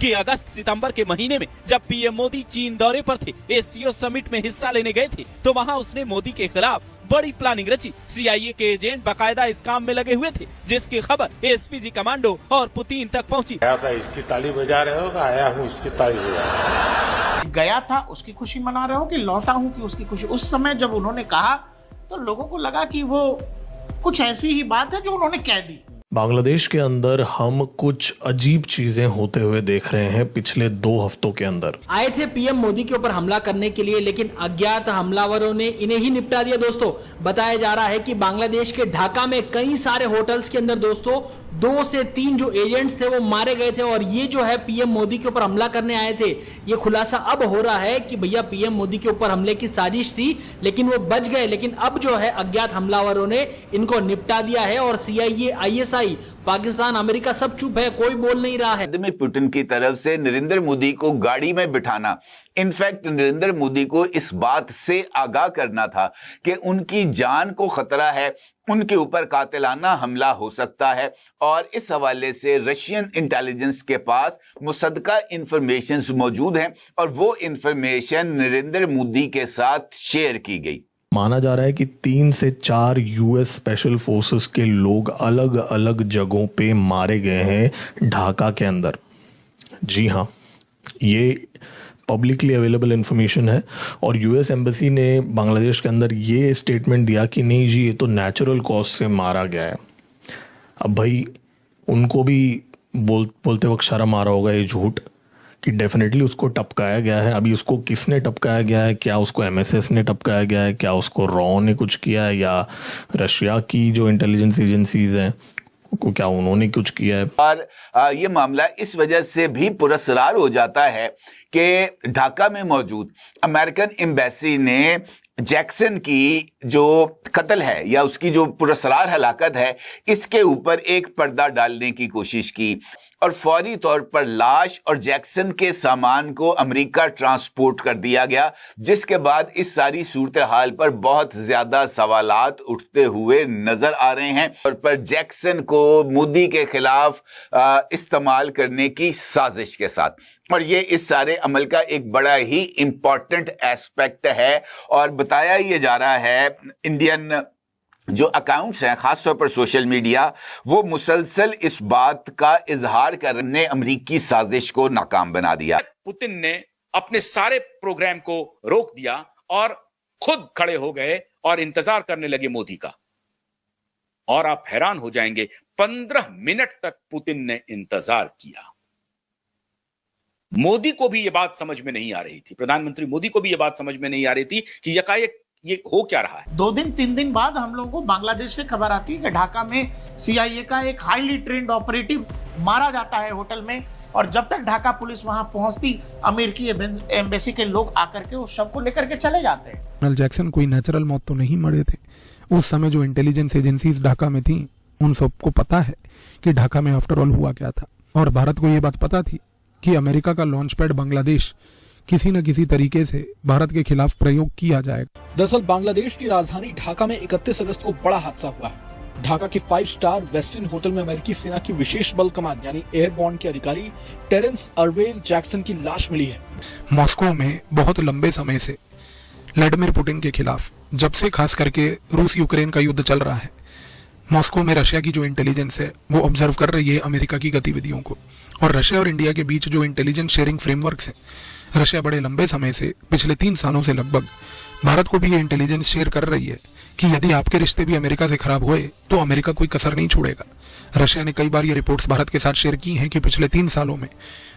कि अगस्त सितंबर के महीने में जब पीएम मोदी चीन दौरे पर थे, एससीओ समिट में हिस्सा लेने गए थे, तो वहाँ उसने मोदी के खिलाफ बड़ी प्लानिंग रची। सीआईए के एजेंट बकायदा इस काम में लगे हुए थे, जिसकी खबर एसपीजी कमांडो और पुतिन तक पहुंची। इसकी ताली बजा रहे हो, आया हूँ इसकी ताली बजा रहे हो। गया था उसकी खुशी मना रहे हो कि लौटा हूँ कि उसकी खुशी। उस समय जब उन्होंने कहा तो लोगों को लगा कि वो कुछ ऐसी ही बात है जो उन्होंने कह दी। बांग्लादेश के अंदर हम कुछ अजीब चीजें होते हुए देख रहे हैं पिछले 2 हफ्तों के अंदर। आए थे पीएम मोदी के ऊपर हमला करने के लिए, लेकिन अज्ञात हमलावरों ने इन्हें ही निपटा दिया। दोस्तों, बताया जा रहा है कि बांग्लादेश के ढाका में कई सारे होटल्स के अंदर दोस्तों 2 से 3 जो एजेंट्स थे वो मारे गए थे। और ये जो है पीएम मोदी के ऊपर हमला करने आए थे, ये खुलासा अब हो रहा है कि भैया पीएम मोदी के ऊपर हमले की साजिश थी, लेकिन वो बच गए। लेकिन अब जो है अज्ञात हमलावरों ने इनको निपटा दिया है और सीआईए, आईएसआई, पाकिस्तान, अमेरिका सब चुप है, कोई बोल नहीं रहा है। व्लादिमीर पुतिन की तरफ से नरेंद्र मोदी को गाड़ी में बिठाना, इनफैक्ट नरेंद्र मोदी को इस बात से आगाह करना था कि उनकी जान को खतरा है, उनके ऊपर कातिलाना हमला हो सकता है। और इस हवाले से रशियन इंटेलिजेंस के पास मुसद्दका इंफॉर्मेशंस मौजूद हैं और वो इंफॉर्मेशन नरेंद्र मोदी के साथ शेयर की गई। माना जा रहा है कि 3 से 4 यूएस स्पेशल फोर्सेस के लोग अलग अलग जगहों पे मारे गए हैं ढाका के अंदर। जी हाँ, ये पब्लिकली अवेलेबल इंफॉर्मेशन है और यूएस एम्बेसी ने बांग्लादेश के अंदर ये स्टेटमेंट दिया कि नहीं जी, ये तो नेचुरल कॉज से मारा गया है। अब भाई उनको भी बोलते वक्त शर्म आ रहा होगा ये झूठ कि डेफिनेटली उसको टपकाया गया है। अभी उसको किसने टपकाया गया है, क्या उसको एमएसएस ने टपकाया गया है, क्या उसको रॉ ने कुछ किया है, या रशिया की जो इंटेलिजेंस एजेंसीज हैं को क्या उन्होंने कुछ किया है। और ये मामला इस वजह से भी पुरस्कार हो जाता है कि ढाका में मौजूद अमेरिकन एम्बेसी ने जैक्सन की जो कत्ल है या उसकी जो पुरस्कार हलाकत है, इसके ऊपर एक पर्दा डालने की कोशिश की और फौरी तौर पर लाश और जैक्सन के सामान को अमेरिका ट्रांसपोर्ट कर दिया गया, जिसके बाद इस सारी सूरत हाल पर बहुत ज्यादा सवालात उठते हुए नजर आ रहे हैं। और पर जैक्सन को मोदी के खिलाफ इस्तेमाल करने की साजिश के साथ, और ये इस सारे अमल का एक बड़ा ही इंपॉर्टेंट एस्पेक्ट है। और बताया ये जा रहा है इंडियन जो अकाउंट्स हैं, खासतौर पर सोशल मीडिया, वो मुसलसल इस बात का इजहार करने अमरीकी साजिश को नाकाम बना दिया। पुतिन ने अपने सारे प्रोग्राम को रोक दिया और खुद खड़े हो गए और इंतजार करने लगे मोदी का। और आप हैरान हो जाएंगे, 15 मिनट तक पुतिन ने इंतजार किया। मोदी को भी यह बात समझ में नहीं आ रही थी, प्रधानमंत्री मोदी को भी यह बात समझ में नहीं आ रही थी कि यकायक ये हो क्या रहा है। 2 दिन 3 दिन बाद हम लोगों को बांग्लादेश से खबर आती है कि ढाका में सीआईए का एक हाईली ट्रेंड ऑपरेटिव मारा जाता है होटल में। और जब तक ढाका पुलिस वहां पहुंचती, अमेरिकी एम्बेसी के लोग आकर के उस शव को लेकर के चले जाते हैं। कर्नल जैक्सन कोई नेचुरल मौत तो नहीं मरे थे। उस समय जो इंटेलिजेंस एजेंसीज ढाका में थी, उन सबको पता है कि ढाका में आफ्टर ऑल हुआ क्या था। और भारत को ये बात पता थी कि अमेरिका का लॉन्च पैड बांग्लादेश किसी न किसी तरीके से भारत के खिलाफ प्रयोग किया जाएगा। दरअसल बांग्लादेश की राजधानी ढाका में 31 अगस्त को बड़ा हादसा हुआ है। ढाका के 5 स्टार वेस्टर्न होटल में अमेरिकी सेना की विशेष बल कमान यानी एयरबॉर्न के अधिकारी टेरेंस अर्वेल जैक्सन की लाश मिली है। मॉस्को में बहुत लंबे समय से व्लादिमीर पुतिन के खिलाफ, जब से खास करके रूस यूक्रेन का युद्ध चल रहा है, मॉस्को में रशिया की जो इंटेलिजेंस है वो ऑब्जर्व कर रही है अमेरिका की गतिविधियों को। और रशिया और इंडिया के बीच जो इंटेलिजेंस शेयरिंग फ्रेमवर्क है, रशिया बड़े लंबे समय से, पिछले 3 सालों से लगभग, भारत को भी ये इंटेलिजेंस शेयर कर रही है कि यदि आपके रिश्ते भी अमेरिका से खराब हुए तो अमेरिका कोई कसर नहीं छोड़ेगा। रशिया ने कई बार ये रिपोर्ट्स भारत के साथ शेयर की हैं कि पिछले 3 सालों में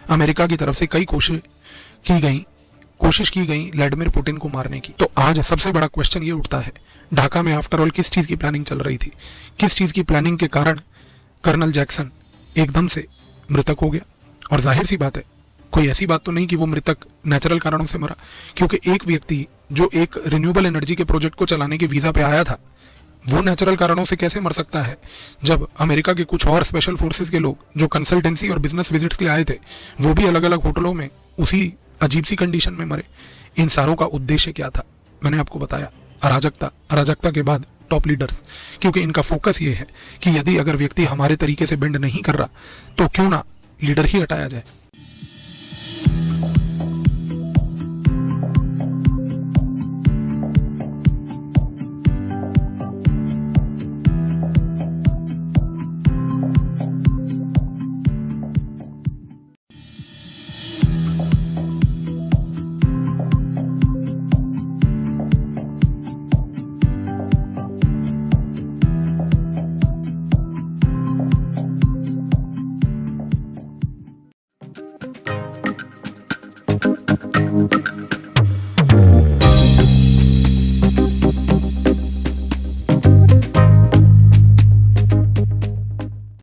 अमेरिका की तरफ से कई कोशिश की गई व्लादिमीर पुतिन को मारने की। तो आज सबसे बड़ा क्वेश्चन ये उठता है, ढाका में आफ्टर ऑल किस चीज की प्लानिंग चल रही थी? किस चीज की प्लानिंग के कारण कर्नल जैक्सन एकदम से मृतक हो गया? और जाहिर सी बात है, कोई ऐसी बात तो नहीं कि वो मृतक नेचुरल कारणों से मरा, क्योंकि एक व्यक्ति जो एक रिन्यूएबल एनर्जी के प्रोजेक्ट को चलाने के वीजा पे आया था, वो नेचुरल कारणों से कैसे मर सकता है, जब अमेरिका के कुछ और स्पेशल फोर्सेस के लोग जो कंसल्टेंसी और बिजनेस विजिट्स के लिए आए थे, वो भी अलग अलग होटलों में उसी अजीब सी कंडीशन में मरे। इन सारों का उद्देश्य क्या था? मैंने आपको बताया, अराजकता के बाद टॉप लीडर्स, क्योंकि इनका फोकस ये है कि यदि अगर व्यक्ति हमारे तरीके से बेंड नहीं कर रहा तो क्यों ना लीडर ही हटाया जाए।